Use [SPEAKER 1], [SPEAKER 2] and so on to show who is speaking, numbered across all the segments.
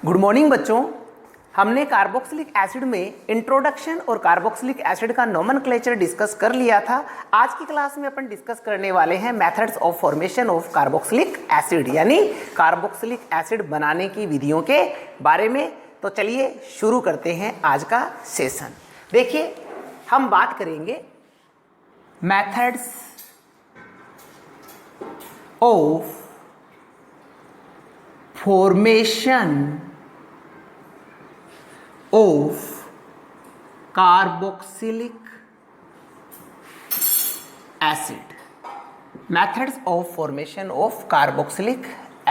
[SPEAKER 1] Good morning बच्चों। हमने carboxylic acid में इंट्रोडक्शन और कार्बोक्सिलिक एसिड का नोमेनक्लेचर डिस्कस कर लिया था। आज की क्लास में अपन डिस्कस करने वाले हैं methods of formation of carboxylic acid, यानी कार्बोक्सिलिक एसिड बनाने की विधियों के बारे में। तो चलिए शुरू करते हैं आज का सेशन। देखिए, हम बात करेंगे methods of formation of carboxylic acid, methods of formation of carboxylic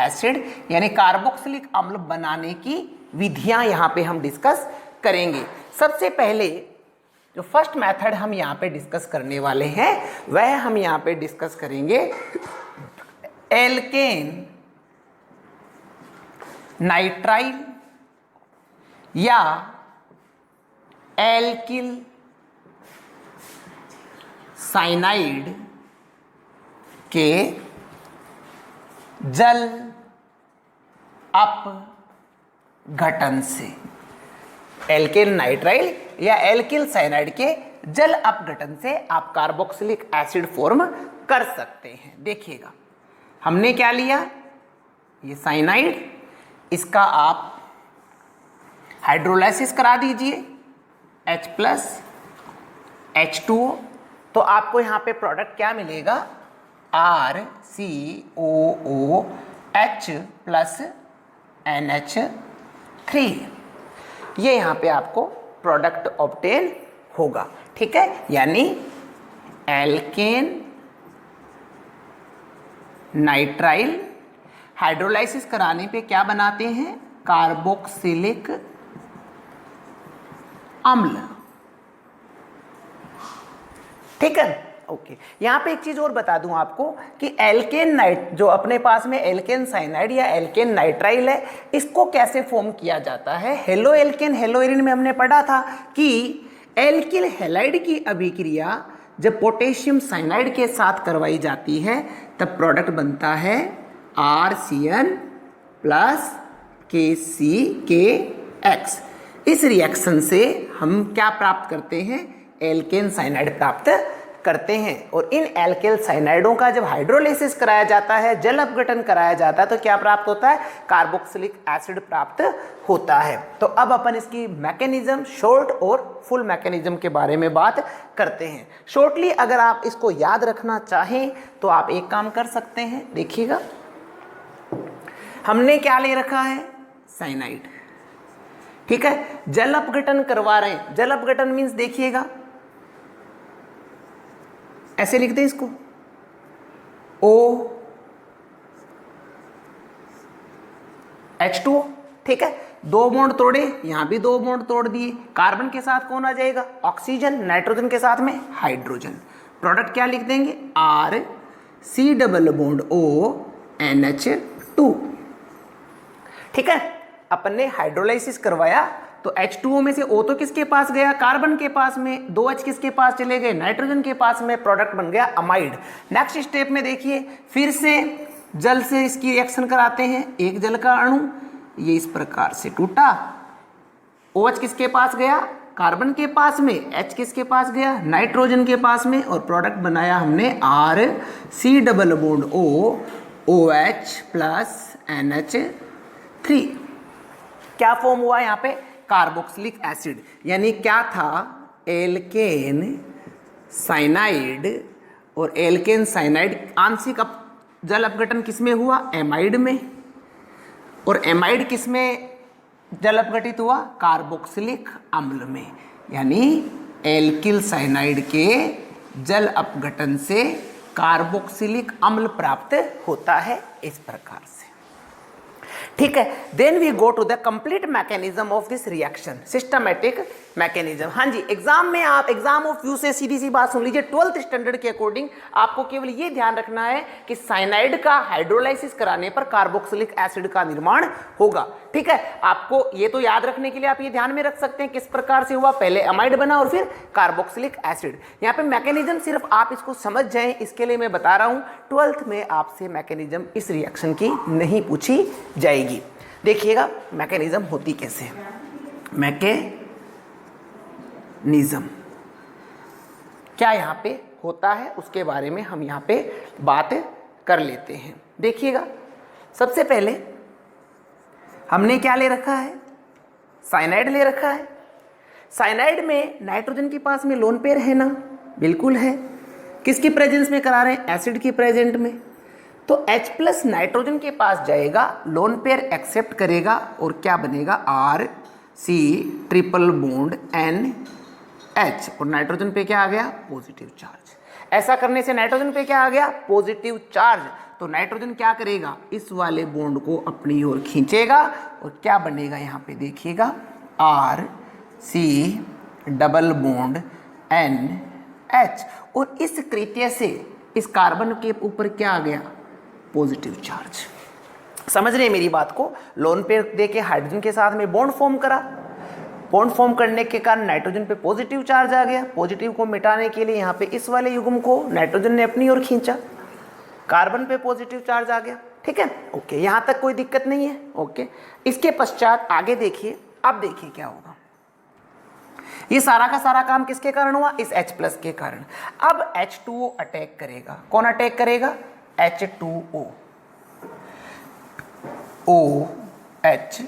[SPEAKER 1] acid यानी कार्बोक्सिलिक अम्ल बनाने की विधियां यहां पे हम डिस्कस करेंगे। सबसे पहले जो फर्स्ट मेथड हम यहां पे डिस्कस करने वाले हैं वह हम यहां पे डिस्कस करेंगे एल्केन नाइट्राइल या एल्किल साइनाइड के जल अपघटन से। एल्केन नाइट्राइल या एल्किल साइनाइड के जल अपघटन से आप कार्बोक्सिलिक एसिड फॉर्म कर सकते हैं। देखिएगा, हमने क्या लिया, ये साइनाइड, इसका आप हाइड्रोलाइसिस करा दीजिए H+ H2O, तो आपको यहाँ पे प्रोडक्ट क्या मिलेगा, RCOOH+ NH3। ये यहाँ पे आपको प्रोडक्ट ऑब्टेन होगा। ठीक है, यानी एल्केन नाइट्राइल हाइड्रोलाइसिस कराने पे क्या बनाते हैं, कार्बोक्सिलिक अम्ल। ठीक है, ओके। यहां पे एक चीज और बता दूं आपको कि एल्केन नाइट जो अपने पास में एल्केन साइनाइड या एल्केन नाइट्राइल है, इसको कैसे फॉर्म किया जाता है। हेलो एल्केन हेलोइरिन में हमने पढ़ा था कि एल्किल हैलाइड की अभिक्रिया जब पोटेशियम साइनाइड के साथ करवाई जाती है तब प्रोडक्ट बनता है RCN + KCKX। इस रिएक्शन से हम क्या प्राप्त करते हैं, एल्केन साइनाइड प्राप्त करते हैं। और इन एल्केल साइनाइडों का जब हाइड्रोलाइसिस कराया जाता है, जल अपघटन कराया जाता है, तो क्या प्राप्त होता है, कार्बोक्सिलिक एसिड प्राप्त होता है। तो अब अपन इसकी मैकेनिज्म, शॉर्ट और फुल मैकेनिज्म के बारे में बात करते हैं। शॉर्टली अगर आप इसको याद रखना चाहें तो आप एक काम कर सकते हैं। देखिएगा, हमने क्या ले रखा है, साइनाइड। ठीक है, जल अपघटन करवा रहे हैं। जल अपघटन मीन्स देखिएगा, ऐसे लिखते हैं इसको, OH2O। ठीक है, 2 बॉन्ड तोड़े, यहां भी 2 बॉन्ड तोड़ दिए। कार्बन के साथ कौन आ जाएगा, ऑक्सीजन। नाइट्रोजन के साथ में हाइड्रोजन। प्रोडक्ट क्या लिख देंगे, RC+O NH2। ठीक है, अपन ने हाइड्रोलाइसिस करवाया तो H2O में से O तो किसके पास गया, कार्बन के पास में। 2H किसके पास चले गए, नाइट्रोजन के पास में। प्रोडक्ट बन गया अमाइड। नेक्स्ट स्टेप में देखिए, फिर से जल से इसकी रिएक्शन कराते हैं। एक जल का अणु ये इस प्रकार से टूटा, OH किसके पास गया, कार्बन के पास में। H किसके पास गया, नाइट्रोजन के पास में। और प्रोडक्ट बनाया हमने RC+O OH+ NH3। क्या फॉर्म हुआ यहाँ पे, कार्बोक्सिलिक एसिड। यानी क्या था, एल्केन साइनाइड। और एल्केन साइनाइड आंशिक जल अपघटन किसमें हुआ, एमाइड में। और एमाइड किसमें जल अपघटित हुआ, कार्बोक्सिलिक अम्ल में। यानी एल्किल साइनाइड के जल अपघटन से कार्बोक्सिलिक अम्ल प्राप्त होता है, इस प्रकार से। ठीक है, then we go to the complete mechanism of this reaction, systematic mechanism. हाँ जी, एग्जाम में आप एग्जाम ऑफ व्यू से सीधी सी बात सुन लीजिए, 12th स्टैंडर्ड के अकॉर्डिंग आपको केवल ये ध्यान रखना है कि साइनाइड का हाइड्रोलाइसिस कराने पर कार्बोक्सिलिक एसिड का निर्माण होगा। ठीक है, आपको ये तो याद रखने के लिए आप ये ध्यान में रख सकते हैं किस प्रकार से हुआ, पहले अमाइड बना और फिर कार्बोक्सिलिक एसिड। यहाँ पे मैकेनिज्म सिर्फ आप इसको समझ जाएं, इसके लिए मैं बता रहा हूँ। 12th में आपसे मैकेनिज्म इस रिएक्शन की नहीं पूछी जाएगी। देखिएगा मैकेनिज्म होती कैसे है। मैकेनिज्म क्या यहाँ पे होता है उसके बारे में हम यहाँ पे बात कर लेते हैं। देखिएगा सबसे पहले हमने क्या ले रखा है, साइनाइड ले रखा है। साइनाइड में नाइट्रोजन के पास में लोन पेयर है ना, बिल्कुल है। किसकी प्रेजेंस में करा रहे हैं, एसिड की प्रेजेंट में। तो H प्लस नाइट्रोजन के पास जाएगा, लोन पेयर एक्सेप्ट करेगा और क्या बनेगा, RC ट्रिपल बॉन्ड NH और नाइट्रोजन पे क्या आ गया, पॉजिटिव चार्ज। ऐसा करने से नाइट्रोजन पे क्या आ गया, पॉजिटिव चार्ज। तो नाइट्रोजन क्या करेगा, इस वाले बॉन्ड को अपनी ओर खींचेगा और क्या बनेगा यहाँ पे देखिएगा, RC डबल बॉन्ड NH और इस कृत्य से इस कार्बन के ऊपर क्या आ गया, पॉजिटिव चार्ज। समझ रहे हैं मेरी बात को। लोन पेयर देके हाइड्रोजन के साथ में बॉन्ड फॉर्म करा, बॉन्ड फॉर्म करने के कारण नाइट्रोजन पे पॉजिटिव चार्ज आ गया। पॉजिटिव को मिटाने के लिए यहाँ पे इस वाले युग्म को नाइट्रोजन ने अपनी ओर खींचा, कार्बन पे पॉजिटिव चार्ज आ गया। ठीक है, ओके, यहाँ तक कोई दिक्कत नहीं है। ओके, इसके पश्चात आगे देखिए, अब देखिए क्या होगा। ये सारा का सारा काम किसके कारण हुआ, इस H प्लस के कारण। अब H2O अटैक करेगा। कौन अटैक करेगा, H2O, OH।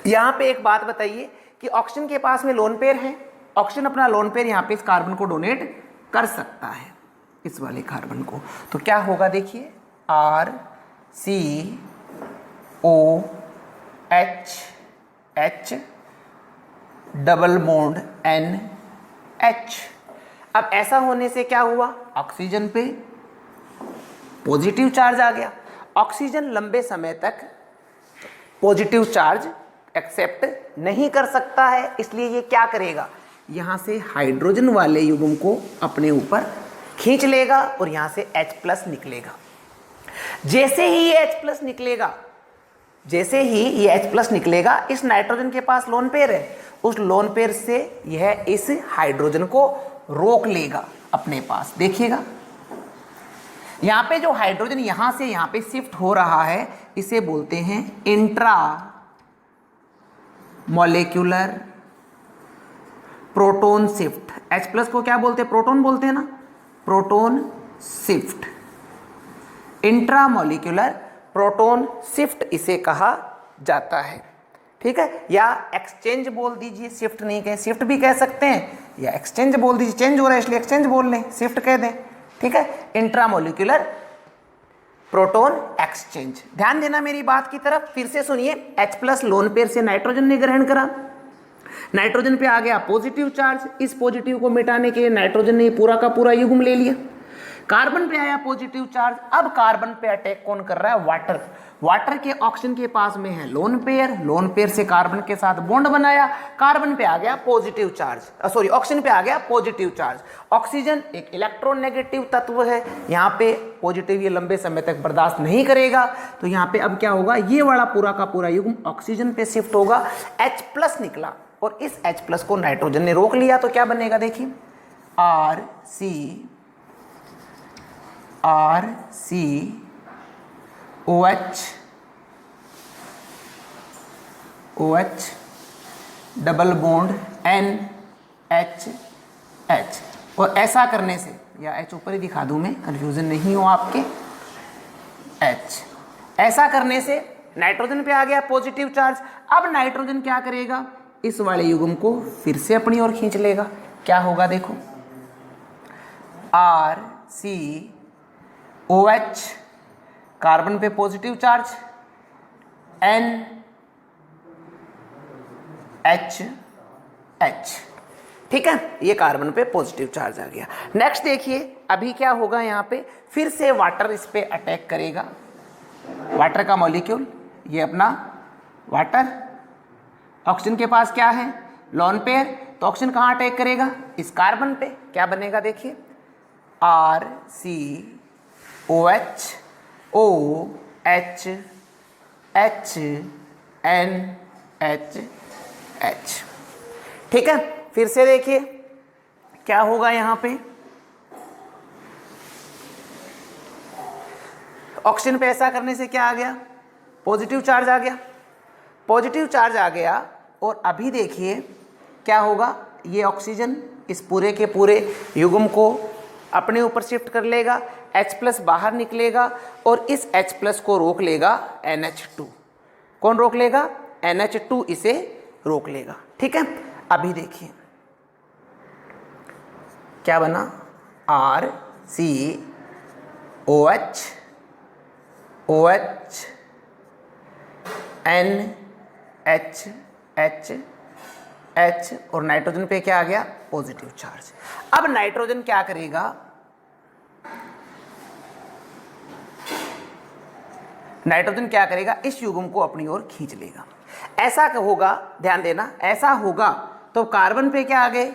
[SPEAKER 1] यहां पे एक बात बताइए कि ऑक्सीजन के पास में लोन पेयर है, ऑक्सीजन अपना लोन पेयर यहां पे इस कार्बन को डोनेट कर सकता है, इस वाले कार्बन को। तो क्या होगा देखिए, RCOH डबल बॉन्ड NH। अब ऐसा होने से क्या हुआ, ऑक्सीजन पे पॉजिटिव चार्ज आ गया। ऑक्सीजन लंबे समय तक पॉजिटिव चार्ज एक्सेप्ट नहीं कर सकता है, इसलिए ये क्या करेगा, यहाँ से हाइड्रोजन वाले युग्म को अपने ऊपर खींच लेगा और यहाँ से H प्लस निकलेगा। जैसे ही ये H प्लस निकलेगा, जैसे ही ये H प्लस निकलेगा, इस नाइट्रोजन के पास लोन पेयर है, उस लोन पेयर से यह इस हाइड्रोजन को रोक लेगा अपने पास। देखिएगा यहाँ पे जो हाइड्रोजन यहाँ से यहाँ पे शिफ्ट हो रहा है, इसे बोलते हैं intra molecular proton shift. H plus को क्या बोलते हैं, प्रोटोन बोलते हैं ना, proton shift, intra molecular proton shift इसे कहा जाता है। ठीक है, या एक्सचेंज बोल दीजिए, शिफ्ट नहीं कहें, शिफ्ट भी कह सकते हैं, या एक्सचेंज बोल दीजिए, चेंज हो रहा है इसलिए एक्सचेंज बोल लें, शिफ्ट कह दें। ठीक है, इंट्रामोलिकुलर प्रोटोन एक्सचेंज। ध्यान देना मेरी बात की तरफ, फिर से सुनिए। H प्लस लोन पेयर से नाइट्रोजन ने ग्रहण करा, नाइट्रोजन पे आ गया पॉजिटिव चार्ज। इस पॉजिटिव को मिटाने के लिए नाइट्रोजन ने पूरा का पूरा युग्म ले लिया। कार्बन पे आया पॉजिटिव चार्ज। अब कार्बन पे अटैक कौन कर रहा है, वाटर। वाटर के ऑक्सीजन के पास में है लोन पेयर, लोन पेयर से कार्बन के साथ बॉन्ड बनाया, कार्बन पे आ गया पॉजिटिव चार्ज, सॉरी ऑक्सीजन पे आ गया पॉजिटिव चार्ज। ऑक्सीजन एक इलेक्ट्रोनेगेटिव तत्व है, यहाँ पे पॉजिटिव ये लंबे समय तक बर्दाश्त नहीं करेगा, तो यहाँ पे अब क्या होगा, ये वाला पूरा का पूरा युग्म ऑक्सीजन पे शिफ्ट होगा, H प्लस निकला और इस H प्लस को नाइट्रोजन ने रोक लिया। तो क्या बनेगा देखिए, OH डबल बॉन्ड NH। और ऐसा करने से, या H ऊपर ही दिखा दूं मैं, कंफ्यूजन नहीं हो आपके, H। ऐसा करने से नाइट्रोजन पे आ गया पॉजिटिव चार्ज। अब नाइट्रोजन क्या करेगा, इस वाले युग्म को फिर से अपनी ओर खींच लेगा। क्या होगा देखो, RCOH कार्बन पे पॉजिटिव चार्ज, NH। ठीक है, ये कार्बन पे पॉजिटिव चार्ज आ गया। नेक्स्ट देखिए, अभी क्या होगा, यहाँ पे फिर से वाटर इस पे अटैक करेगा। वाटर का मॉलिक्यूल, ये अपना वाटर, ऑक्सीजन के पास क्या है, लोन पेयर, तो ऑक्सीजन कहाँ अटैक करेगा, इस कार्बन पे। क्या बनेगा देखिए, RCOH OH NH। ठीक है, फिर से देखिए क्या होगा, यहां पे ऑक्सीजन पे ऐसा करने से क्या आ गया, पॉजिटिव चार्ज आ गया, पॉजिटिव चार्ज आ गया। और अभी देखिए क्या होगा, ये ऑक्सीजन इस पूरे के पूरे युग्म को अपने ऊपर शिफ्ट कर लेगा, H+ बाहर निकलेगा और इस H+ को रोक लेगा NH2। कौन रोक लेगा? NH2 इसे रोक लेगा। ठीक है, अभी देखिए क्या बना, RCOH OH NH और नाइट्रोजन पे क्या आ गया? Positive charge. अब नाइट्रोजन क्या करेगा, नाइट्रोजन क्या करेगा, इस युग्म को अपनी ओर खींच लेगा। ऐसा होगा, ध्यान देना, ऐसा होगा तो कार्बन पे क्या आ गए?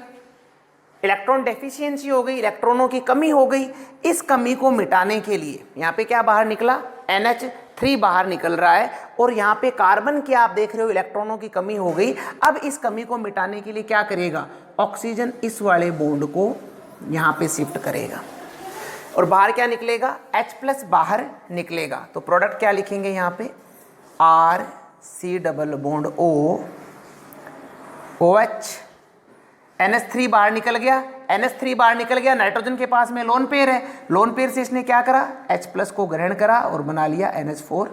[SPEAKER 1] इलेक्ट्रॉन डेफिशिएंसी हो गई, इलेक्ट्रॉनों की कमी हो गई। इस कमी को मिटाने के लिए यहाँ पे क्या बाहर निकला? NH3 बाहर निकल रहा है और यहाँ पे कार्बन के आप देख रहे हो इलेक्ट्रॉनों की कमी हो गई। अब इस कमी को मिटाने के लिए क्या करेगा? ऑक्सीजन इस वाले बॉन्ड को यहाँ पे शिफ्ट करेगा और बाहर क्या निकलेगा? H+ बाहर निकलेगा। तो प्रोडक्ट क्या लिखेंगे यहाँ पे? RC double bond O OH, NH3 बाहर निकल गया, NH3 बाहर निकल गया। नाइट्रोजन के पास में लोन पेयर है, लोन पेयर से इसने क्या करा? H+ को ग्रहण करा और बना लिया NH4+।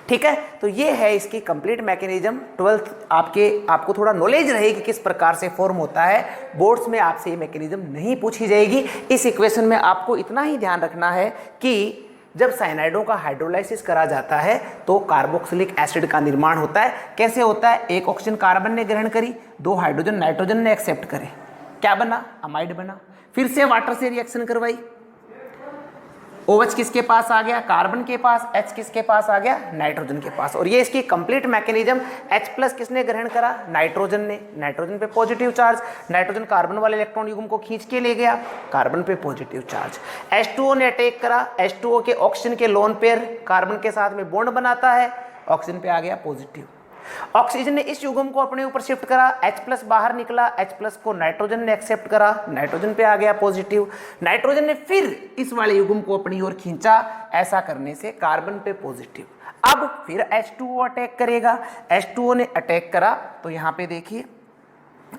[SPEAKER 1] ठीक है, तो ये है इसकी कंप्लीट मैकेनिज्म। 12th आपको थोड़ा नॉलेज रहेगी किस प्रकार से फॉर्म होता है। बोर्ड्स में आपसे ये मैकेनिज्म नहीं पूछी जाएगी। इस इक्वेशन में आपको इतना ही ध्यान रखना है कि जब साइनाइडों का हाइड्रोलाइसिस करा जाता है तो कार्बोक्सिलिक एसिड का निर्माण होता है। कैसे होता है? एक ऑक्सीजन कार्बन ने ग्रहण करी, 2 हाइड्रोजन नाइट्रोजन ने एक्सेप्ट करे, क्या बना? अमाइड बना। फिर से वाटर से रिएक्शन करवाई, OH किसके पास आ गया? कार्बन के पास। H किसके पास आ गया? नाइट्रोजन के पास। और ये इसकी कंप्लीट मैकेनिज्म। H+ किसने ग्रहण करा? नाइट्रोजन ने। नाइट्रोजन पे पॉजिटिव चार्ज, नाइट्रोजन कार्बन वाले इलेक्ट्रॉन युग्म को खींच के ले गया, कार्बन पे पॉजिटिव चार्ज। H2O ने अटैक करा, H2O के ऑक्सीजन के लोन पेयर कार्बन के साथ में बॉन्ड बनाता है, ऑक्सीजन पे आ गया पॉजिटिव। ऑक्सीजन ने इस युग्म को अपने ऊपर शिफ्ट करा, H+ बाहर निकला, H+ को नाइट्रोजन ने एक्सेप्ट करा, नाइट्रोजन पे आ गया पॉजिटिव। नाइट्रोजन ने फिर इस वाले युग्म को अपनी ओर खींचा, ऐसा करने से कार्बन पे पॉजिटिव। अब फिर H2O अटैक करेगा, H2O ने अटैक करा तो यहाँ पे देखिए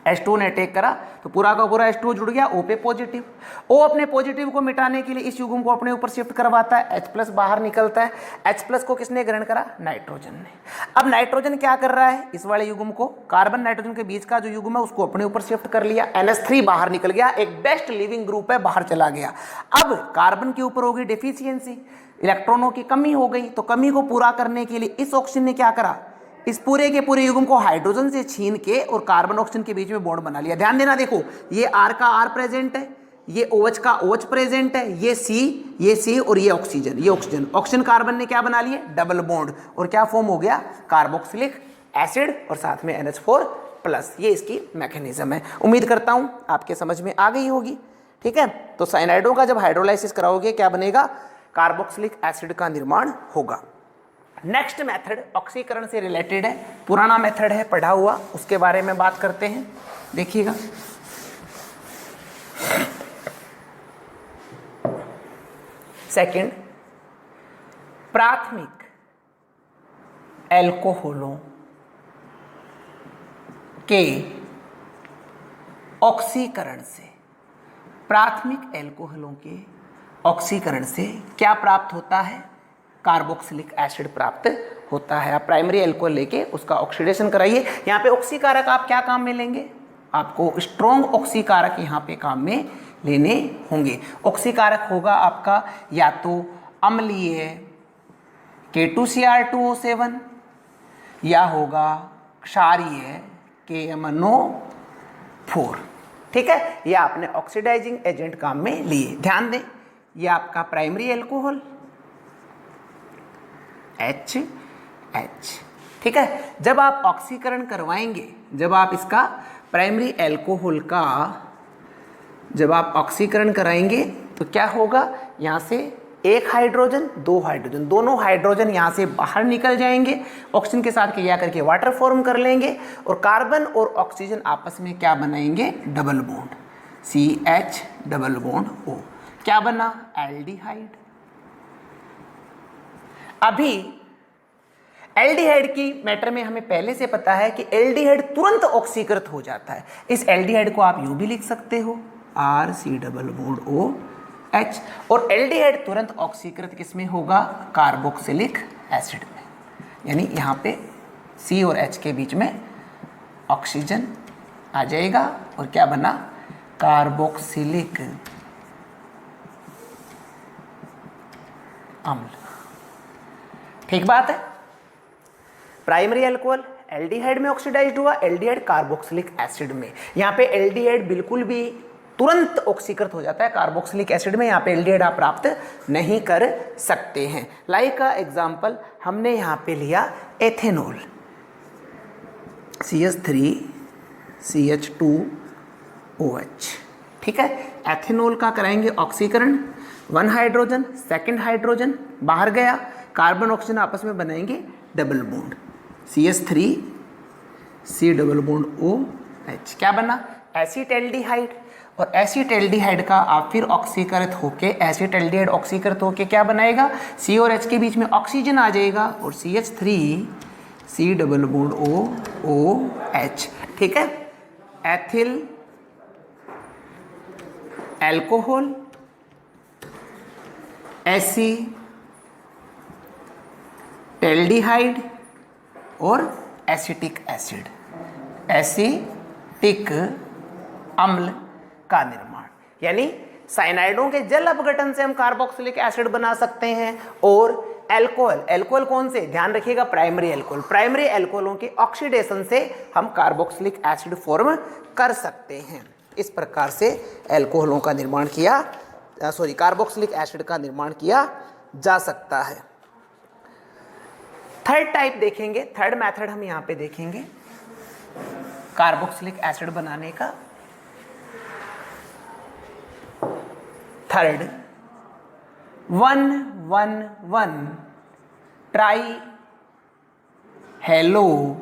[SPEAKER 1] H2O ने अटैक करा तो पूरा का पूरा H2O जुड़ गया O पे पॉजिटिव। O अपने पॉजिटिव को मिटाने के लिए इस युग्म को अपने ऊपर शिफ्ट करवाता है, H+ बाहर निकलता है। H+ को किसने ग्रहण करा? नाइट्रोजन ने। अब नाइट्रोजन क्या कर रहा है? इस वाले युग्म को, कार्बन नाइट्रोजन के बीच का जो युग्म है उसको अपने ऊपर शिफ्ट कर लिया, NH3 बाहर निकल गया, एक बेस्ट लिविंग ग्रुप है, बाहर चला गया। अब कार्बन के ऊपर हो गई डेफिशिएंसी, इलेक्ट्रॉनों की कमी हो गई। तो कमी को पूरा करने के लिए इस ऑक्सीजन ने क्या करा? इस पूरे के पूरे युग्म को हाइड्रोजन से छीन के और कार्बन ऑक्सीजन के बीच में बॉन्ड बना लिया। ध्यान देना, देखो ये R का R प्रेजेंट है, ये OH का OH प्रेजेंट है, ये C और ये ऑक्सीजन ऑक्सीजन कार्बन ने क्या बना लिए? Double bond. और क्या फॉर्म हो गया? कार्बोक्सिलिक एसिड और साथ में NH4+। ये इसकी मैकेनिज्म है। उम्मीद करता हूं आपके समझ में आ गई होगी। ठीक है, तो साइनाइडों का जब हाइड्रोलाइसिस कराओगे क्या बनेगा? कार्बोक्सिलिक एसिड का निर्माण होगा। नेक्स्ट मेथड ऑक्सीकरण से रिलेटेड है, पुराना मेथड है, पढ़ा हुआ, उसके बारे में बात करते हैं। देखिएगा, सेकंड, प्राथमिक एल्कोहलों के ऑक्सीकरण से, प्राथमिक एल्कोहलों के ऑक्सीकरण से क्या प्राप्त होता है? कार्बोक्सिलिक एसिड प्राप्त होता है। आप प्राइमरी एल्कोहल लेके उसका ऑक्सीडेशन कराइए। यहाँ पे ऑक्सीकारक आप क्या काम में लेंगे? आपको स्ट्रॉन्ग ऑक्सीकारक यहाँ पे काम में लेने होंगे। ऑक्सीकारक होगा आपका या तो अम्लीय K2Cr2O7 या होगा क्षारीय KMnO4। ठीक है, ये आपने ऑक्सीडाइजिंग एजेंट काम में लिए। ध्यान दें, ये आपका प्राइमरी एल्कोहल H। ठीक है, जब आप ऑक्सीकरण करवाएंगे, जब आप इसका प्राइमरी एल्कोहल का जब आप ऑक्सीकरण कराएंगे तो क्या होगा? यहाँ से एक हाइड्रोजन, 2 हाइड्रोजन, दोनों हाइड्रोजन यहाँ से बाहर निकल जाएंगे, ऑक्सीजन के साथ क्रिया करके वाटर फॉर्म कर लेंगे और कार्बन और ऑक्सीजन आपस में क्या बनाएंगे? Double bond, CH double bond O। क्या बना? एल्डिहाइड। अभी एल्डिहाइड की मैटर में हमें पहले से पता है कि एल्डिहाइड तुरंत ऑक्सीकृत हो जाता है। इस एल्डिहाइड को आप यूं भी लिख सकते हो RC≡OH, और एल्डिहाइड तुरंत ऑक्सीकृत किसमें होगा? कार्बोक्सिलिक एसिड में। यानी यहाँ पे C और H के बीच में ऑक्सीजन आ जाएगा और क्या बना? कार्बोक्सिलिक अम्ल। ठीक बात है। प्राइमरी अल्कोहल एल्डिहाइड में ऑक्सीडाइज्ड हुआ, एल्डिहाइड कार्बोक्सिलिक एसिड में। यहाँ पे एल्डिहाइड बिल्कुल भी तुरंत ऑक्सीकृत हो जाता है कार्बोक्सिलिक एसिड में, यहाँ पे एल्डिहाइड आप प्राप्त नहीं कर सकते हैं। लाइक का एग्जाम्पल हमने यहाँ पे लिया एथेनॉल, CH3CH2OH। ठीक है, एथेनॉल का कराएंगे ऑक्सीकरण, 1 हाइड्रोजन, सेकंड हाइड्रोजन बाहर गया, कार्बन ऑक्सीजन आपस में बनाएंगे डबल बॉन्ड, CH3C≡OH। क्या बना? एसिटैल्डिहाइड। और एसिटैल्डिहाइड का आप फिर ऑक्सीकृत होके, एसिटैल्डिहाइड ऑक्सीकृत होके क्या बनाएगा? C और H के बीच में ऑक्सीजन आ जाएगा और CH3C≡OH। ठीक है, एथिल एल्कोहल, एसिटैल्डिहाइड और एसिटिक एसिड, एसिटिक अम्ल का निर्माण। यानी साइनाइडों के जल अपघटन से हम कार्बोक्सिलिक एसिड बना सकते हैं। और एल्कोहल, एल्कोहल कौन से? ध्यान रखिएगा, प्राइमरी एल्कोहल। प्राइमरी एल्कोहलों के ऑक्सीडेशन से हम कार्बोक्सिलिक एसिड फॉर्म कर सकते हैं। इस प्रकार से एल्कोहलों का निर्माण किया, कार्बोक्सिलिक एसिड का निर्माण किया जा सकता है। थर्ड टाइप देखेंगे, थर्ड मेथड हम यहाँ पे देखेंगे कार्बोक्सिलिक एसिड बनाने का। थर्ड 1,1,1 ट्राई हेलो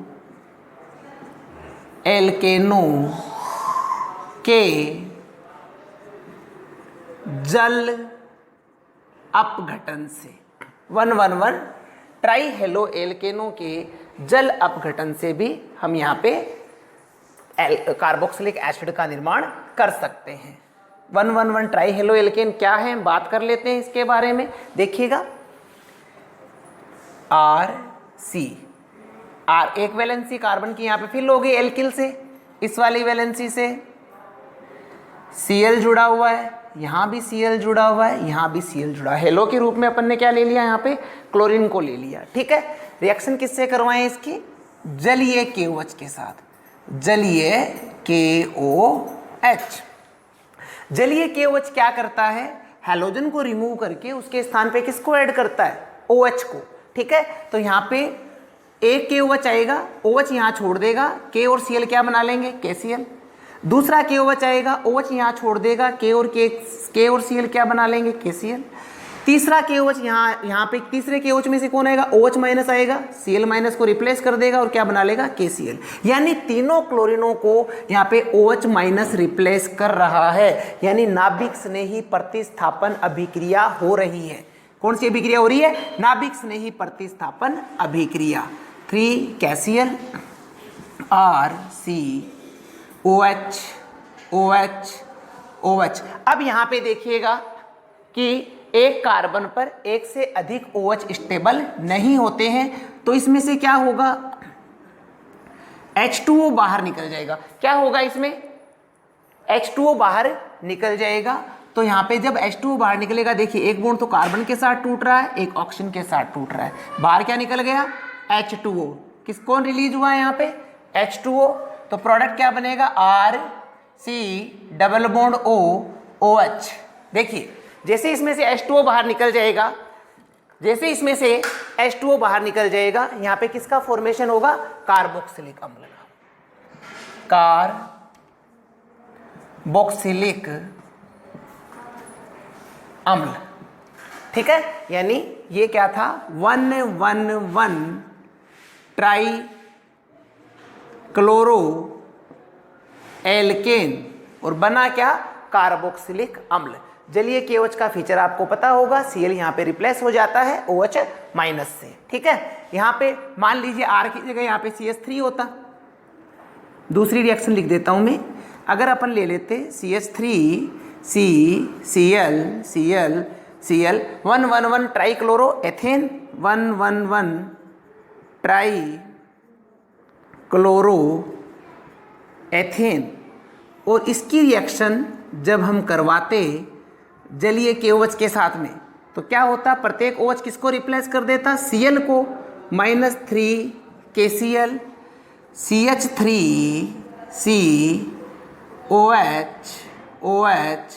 [SPEAKER 1] एल्केनो के जल अपघटन से, 1,1,1 ट्राई हेलो एल्केनो के जल अपघटन से भी हम यहाँ पे कार्बोक्सिलिक एसिड का निर्माण कर सकते हैं। 1,1,1 ट्राई हेलो एल्केन क्या है, बात कर लेते हैं इसके बारे में। देखिएगा, RC, R एक वैलेंसी कार्बन की यहाँ पे फिल हो गई एल्किल से, इस वाली वैलेंसी से Cl जुड़ा हुआ है, यहाँ भी Cl जुड़ा हुआ है, यहाँ भी Cl जुड़ा है। हेलो के रूप में अपन ने क्या ले लिया? यहाँ पे क्लोरीन को ले लिया। ठीक है, रिएक्शन किससे करवाएं इसकी? जलीय KOH के साथ, जलीय KOH। जलीय KOH क्या करता है? हैलोजन को रिमूव करके उसके स्थान पे किसको ऐड करता है? OH को। ठीक है, तो यहाँ पे एक KOH आएगा, OH यहाँ छोड़ देगा, K और Cl क्या बना लेंगे? KCl। दूसरा KOH आएगा, OH यहाँ छोड़ देगा, K और Cl क्या बना लेंगे? KCl। तीसरा KOH यहाँ पे तीसरे KOH में से कौन आएगा? OH माइनस आएगा, Cl माइनस को रिप्लेस कर देगा और क्या बना लेगा? KCl। यानी तीनों क्लोरीनों को यहाँ पे OH माइनस रिप्लेस कर रहा है, यानी नाभिक स्नेही प्रतिस्थापन अभिक्रिया हो रही है। कौन सी अभिक्रिया हो रही है? नाभिक स्नेही प्रतिस्थापन अभिक्रिया। 3 KCl RCOH OH OH। अब यहाँ पे देखिएगा कि एक कार्बन पर एक से अधिक OH स्टेबल नहीं होते हैं, तो इसमें से क्या होगा? H2O बाहर निकल जाएगा। क्या होगा इसमें? H2O बाहर निकल जाएगा। तो यहाँ पे जब H2O बाहर निकलेगा, देखिए एक बॉन्ड तो कार्बन के साथ टूट रहा है, एक ऑक्सीजन के साथ टूट रहा है, बाहर क्या निकल गया? H2O। कौन रिलीज हुआ है यहाँ पे? H2O। तो प्रोडक्ट क्या बनेगा? RC≡OH। देखिए जैसे इसमें से H2O बाहर निकल जाएगा, जैसे इसमें से H2O बाहर निकल जाएगा, यहाँ पे किसका फॉर्मेशन होगा? कार्बोक्सिलिक अम्ल का, कार्बोक्सिलिक अम्ल। ठीक है, यानी ये क्या था? 1,1,1 ट्राई क्लोरो एल्केन और बना क्या? कार्बोक्सिलिक अम्ल। जलीय KOH का फीचर आपको पता होगा, Cl यहाँ पे रिप्लेस हो जाता है OH माइनस से। ठीक है, यहाँ पे मान लीजिए R की जगह यहाँ पे CH3 होता। दूसरी रिएक्शन लिख देता हूँ मैं, अगर अपन ले लेते CH3 C Cl Cl Cl 111 trichloro ethane 111 try chloro ethane, और इसकी रिएक्शन जब हम करवाते जलीय KOH के साथ में तो क्या होता, प्रत्येक OH किसको रिप्लेस कर देता, Cl को, -3 KCl CH3 C OH OH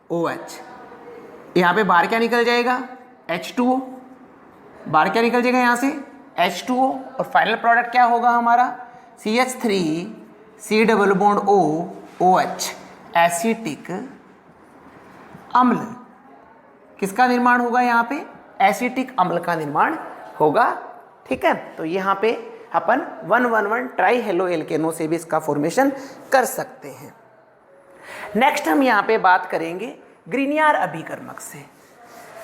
[SPEAKER 1] OH, यहाँ पे बाहर क्या निकल जाएगा, H2O, बाहर क्या निकल जाएगा यहाँ से H2O, और फाइनल प्रोडक्ट क्या होगा हमारा CH3 C double bond O OH, acetic अम्ल। किसका निर्माण होगा यहाँ पे, एसिटिक अम्ल का निर्माण होगा। ठीक है, तो यहाँ पे अपन 111 ट्राई हेलो एल्केनो से भी इसका फॉर्मेशन कर सकते हैं। नेक्स्ट हम यहाँ पे बात करेंगे ग्रीनियर अभिकर्मक से।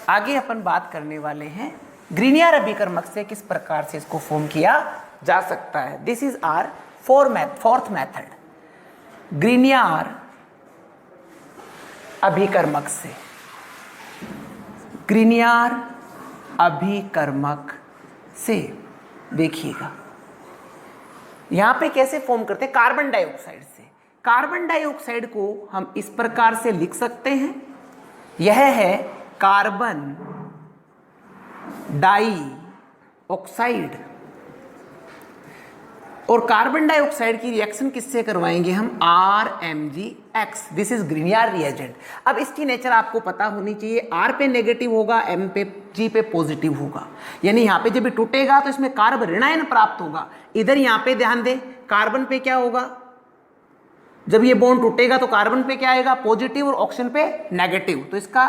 [SPEAKER 1] आगे अपन बात करने वाले हैं ग्रीनियर अभिकर्मक से किस प्रकार से इसको फॉर्म किया जा सकता है। This is our fourth method, Grignard अभिकर्मक से। ग्रीनियर अभिकर्मक से देखिएगा यहां पे कैसे फॉर्म करते हैं, कार्बन डाइऑक्साइड से। कार्बन डाइऑक्साइड को हम इस प्रकार से लिख सकते हैं, यह है कार्बन डाई ऑक्साइड, और कार्बन डाइऑक्साइड की रिएक्शन किससे करवाएंगे हम, RMgX। This is Grignard reagent. अब इसकी नेचर आपको पता होनी चाहिए, R पे नेगेटिव होगा, M पे G पे पॉजिटिव होगा, यानी यहाँ पे जब ये टूटेगा तो इसमें कार्बन ऋणायन प्राप्त होगा। इधर यहाँ पे ध्यान दें, कार्बन पे क्या होगा, जब ये बॉन्ड टूटेगा तो कार्बन पे क्या आएगा, पॉजिटिव, और ऑक्सीजन पे नेगेटिव। तो इसका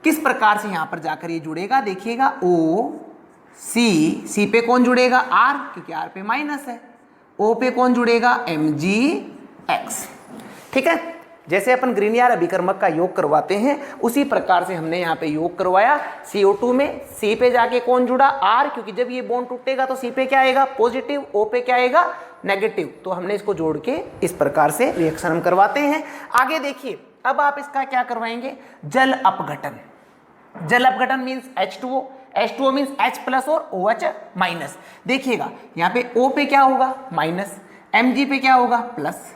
[SPEAKER 1] किस प्रकार से यहाँ पर जाकर ये जुड़ेगा, देखिएगा O C पे कौन जुड़ेगा, R, क्योंकि R पे माइनस है। O पे कौन जुड़ेगा, MgX। ठीक है, जैसे अपन ग्रीनियर अभिकर्मक का योग करवाते हैं उसी प्रकार से हमने यहाँ पे योग करवाया। CO2 में C पे जाके कौन जुड़ा, R, क्योंकि जब ये बॉन्ड टूटेगा तो C पे क्या आएगा, पॉजिटिव, O पे क्या आएगा, नेगेटिव। तो हमने इसको जोड़ के इस प्रकार से रिएक्शन हम करवाते हैं। आगे देखिए, अब आप इसका क्या करवाएंगे, जल अपघटन। जल अपघटन means H2O, H2O means H plus और OH माइनस। देखिएगा यहाँ पे O पे क्या होगा, माइनस, Mg पे क्या होगा, प्लस,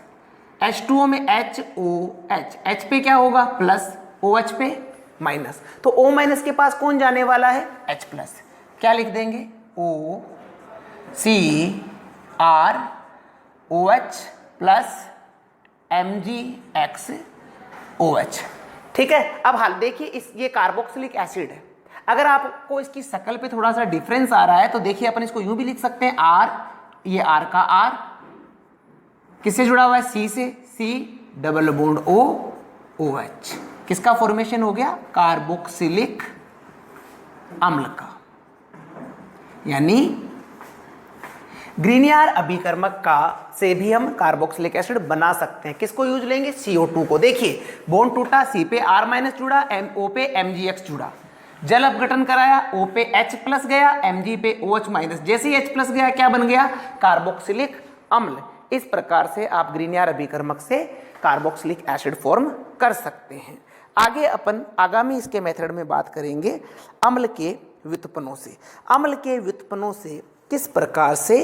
[SPEAKER 1] H2O में HOH, H पे क्या होगा, प्लस, OH पे माइनस। तो O माइनस के पास कौन जाने वाला है, H प्लस। क्या लिख देंगे, O C R OH plus MgX OH। ठीक है, अब हाल देखिए, ये कार्बोक्सिलिक एसिड है। अगर आपको इसकी शक्ल पे थोड़ा सा डिफरेंस आ रहा है तो देखिए अपन इसको यूं भी लिख सकते हैं, R, ये R का R किससे जुड़ा हुआ है, C से, C double bond O OH। किसका फॉर्मेशन हो गया, कार्बोक्सिलिक अम्ल का। यानी ग्रीनियर अभिकर्मक का से भी हम कार्बोक्सिलिक एसिड बना सकते हैं। किसको यूज लेंगे, CO2 को। देखिए बॉन्ड टूटा, C पे R माइनस जुड़ा, O पे MgX जुड़ा, जल अपघटन कराया, O पे H प्लस गया, Mg पे OH माइनस। जैसे ही H प्लस गया क्या बन गया, कार्बोक्सिलिक अम्ल। इस प्रकार से आप ग्रीनियर अभिकर्मक से कार्बोक्सिलिक एसिड फॉर्म कर सकते हैं। आगे अपन आगामी इसके मेथड में बात करेंगे अम्ल के व्युत्पन्नों से। अम्ल के व्युत्पन्नों से किस प्रकार से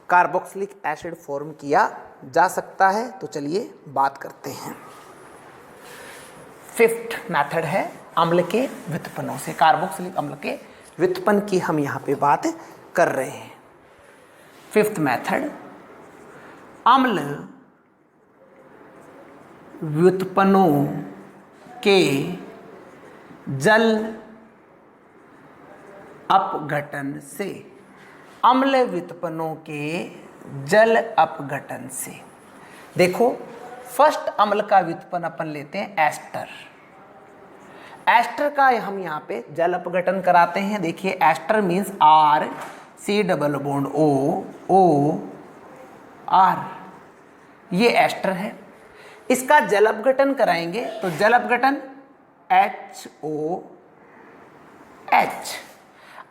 [SPEAKER 1] कार्बोक्सिलिक एसिड फॉर्म किया जा सकता है, तो चलिए बात करते हैं। फिफ्थ मेथड है अम्ल के व्युत्पन्नों से। कार्बोक्सिलिक अम्ल के व्युत्पन्न की हम यहाँ पे बात कर रहे हैं। फिफ्थ मेथड, अम्ल व्युत्पन्नों के जल अपघटन से। अम्ल व्युत्पन्नों के जल अपघटन से। देखो फर्स्ट अम्ल का व्युत्पन्न अपन लेते हैं एस्टर। एस्टर का हम यहाँ पे जल अपघटन कराते हैं। देखिए ester means R C double bond O O R, ये एस्टर है। इसका जल अपघटन कराएंगे तो जल अपघटन HOH।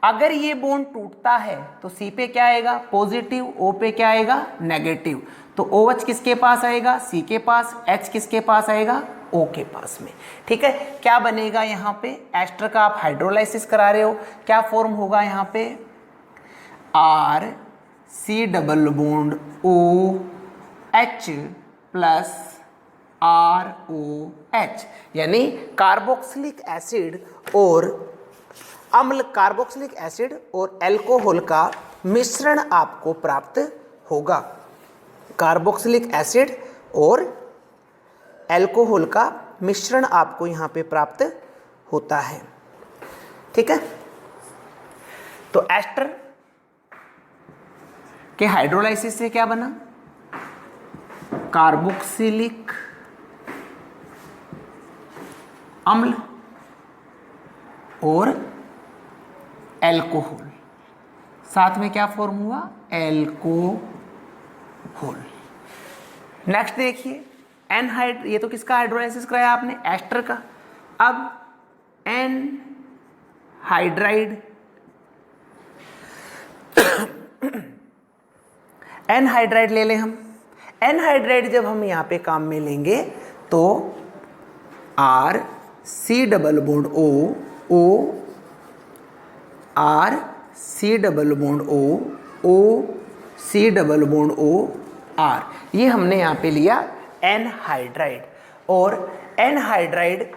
[SPEAKER 1] अगर ये बॉन्ड टूटता है तो C पे क्या आएगा पॉजिटिव, O पे क्या आएगा नेगेटिव। तो OH किसके पास आएगा C के पास, H किसके पास आएगा O के पास में। ठीक है, क्या बनेगा यहाँ पे, एस्टर का आप हाइड्रोलाइसिस करा रहे हो, क्या फॉर्म होगा यहाँ पे RC double bond OH plus ROH, यानी कार्बोक्सिलिक एसिड और अम्ल, कार्बोक्सिलिक एसिड और अल्कोहल का मिश्रण आपको प्राप्त होगा। कार्बोक्सिलिक एसिड और अल्कोहल का मिश्रण आपको यहाँ पे प्राप्त होता है। ठीक है, तो एस्टर के हाइड्रोलाइसिस से क्या बना, कार्बोक्सिलिक अम्ल और एल्कोहल, साथ में क्या फॉर्म हुआ एल्कोहल। नेक्स्ट देखिए एनहाइड, ये तो किसका हाइड्रोलाइसिस कराया आपने एस्टर का। अब एनहाइड्राइड, एनहाइड्राइड ले लें हम। एनहाइड्राइड जब हम यहाँ पे काम में लेंगे तो RC double bond O RC double bond O C double bond O R, ये हमने यहाँ पे लिया एनहाइड्राइड। और एनहाइड्राइड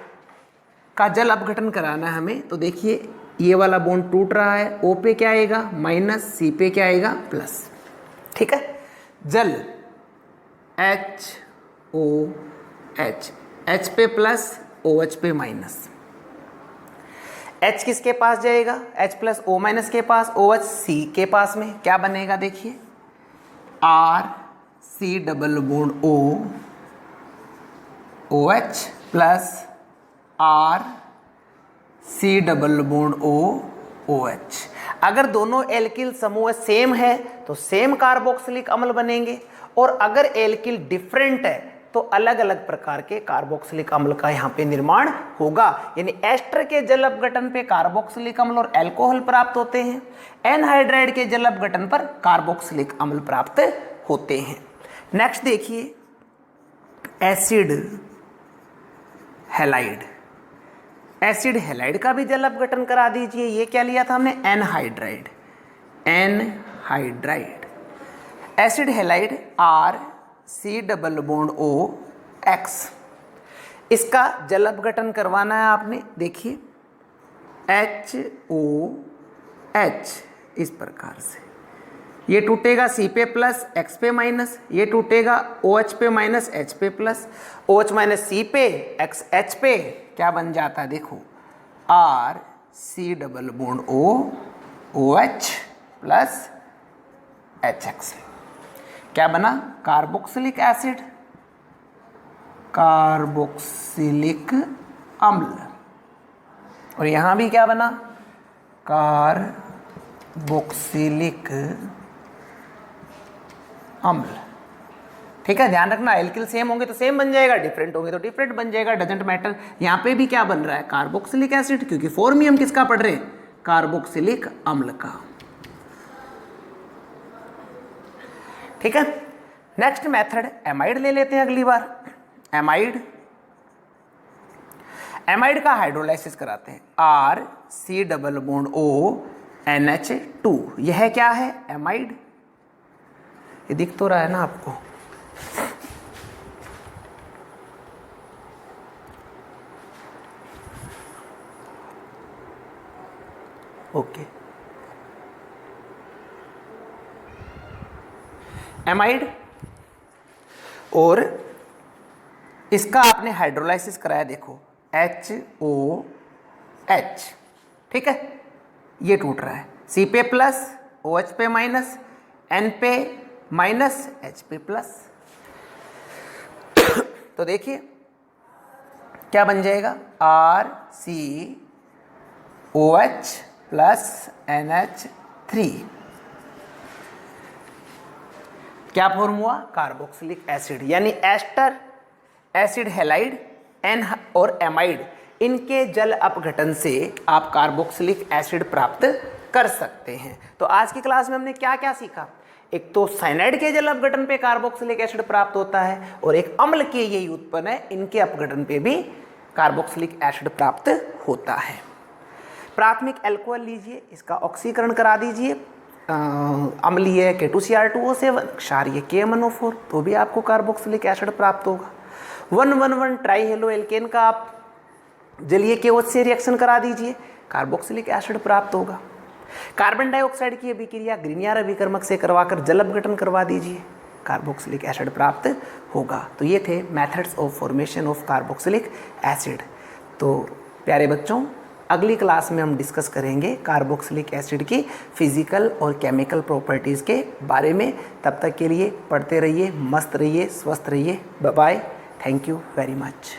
[SPEAKER 1] का जल अपघटन कराना है हमें, तो देखिए ये वाला बॉन्ड टूट रहा है, O पे क्या आएगा माइनस, C पे क्या आएगा प्लस। ठीक है, जल HOH, H पे प्लस OH पे माइनस, H किसके पास जाएगा H प्लस O माइनस के पास, OH C के पास में, क्या बनेगा देखिए RC double bond OH plus RC double bond OH। अगर दोनों एल्किल समूह सेम है तो सेम कार्बोक्सिलिक अम्ल बनेंगे, और अगर एल्किल डिफरेंट है तो अलग अलग प्रकार के कार्बोक्सिलिक अम्ल का यहाँ पे निर्माण होगा। यानी एस्टर के जल अपघटन पे कार्बोक्सिलिक अम्ल और अल्कोहल प्राप्त होते हैं, एनहाइड्राइड के जल अपघटन पर कार्बोक्सिलिक अम्ल प्राप्त होते हैं। नेक्स्ट देखिए एसिड हैलाइड, एसिड हैलाइड का भी जल अपघटन करा दीजिए। ये क्या लिया था हमने anhydride, anhydride. Acid halide RC double bond OX, इसका जल अपघटन करवाना है आपने। देखिए HOH इस प्रकार से, ये टूटेगा C पे प्लस X पे माइनस, ये टूटेगा OH पे माइनस H पे प्लस, OH माइनस C पे X H पे, क्या बन जाता है देखो RC double bond OH plus HX, क्या बना कार्बोक्सिलिक एसिड, कार्बोक्सिलिक अम्ल। और यहां भी क्या बना कार्बोक्सिलिक अम्ल। ठीक है, ध्यान रखना एल्किल सेम होंगे तो सेम बन जाएगा, डिफरेंट होंगे तो डिफरेंट बन जाएगा, डजेंट मैटर। यहां पे भी क्या बन रहा है कार्बोक्सिलिक एसिड, क्योंकि फॉर्म ही हम किसका पढ़ रहे हैं कार्बोक्सिलिक अम्ल का। ठीक है, नेक्स्ट मेथड एमाइड ले लेते हैं अगली बार। एमाइड, एमाइड का हाइड्रोलाइसिस कराते हैं RC डबल बॉन्ड ONH2। यह क्या है एमाइड, ये दिख तो रहा है ना आपको, ओके। एमाइड, और इसका आपने हाइड्रोलाइसिस कराया, देखो HOH। ठीक है, ये टूट रहा है, C पे प्लस OH पे माइनस, N पे माइनस H पे प्लस। तो देखिए क्या बन जाएगा RCOH प्लस NH3, क्या फॉर्म हुआ कार्बोक्सिलिक एसिड। यानी एस्टर एसिड हैलाइड एन और एमाइड, इनके जल अपघटन से आप कार्बोक्सिलिक एसिड प्राप्त कर सकते हैं। तो आज की क्लास में हमने क्या क्या सीखा? एक तो साइनाइड के जल अपघटन पे कार्बोक्सिलिक एसिड प्राप्त होता है, और एक अम्ल के यही उत्पन्न है, इनके अपघटन पे भी कार्बोक्सिलिक एसिड प्राप्त होता है। प्राथमिक अल्कोहल लीजिए, इसका ऑक्सीकरण करा दीजिए, अम्लीय K2Cr2O7, क्षारीय KMnO4, तो भी आपको कार्बोक्सिलिक एसिड प्राप्त होगा। 1,1,1 ट्राईहेलो एल्केन का आप जलीय KOH से रिएक्शन करा दीजिए, कार्बोक्सिलिक एसिड प्राप्त होगा। कार्बन डाइऑक्साइड की अभिक्रिया ग्रीनियर अभिकर्मक से करवाकर जल अपघटन करवा दीजिए, कार्बोक्सिलिक एसिड प्राप्त होगा। तो ये थे methods of formation of carboxylic acid. तो प्यारे बच्चों, अगली क्लास में हम डिस्कस करेंगे कार्बोक्सिलिक एसिड की फिजिकल और केमिकल प्रॉपर्टीज़ के बारे में। तब तक के लिए पढ़ते रहिए, मस्त रहिए, स्वस्थ रहिए। Bye bye, thank you very much.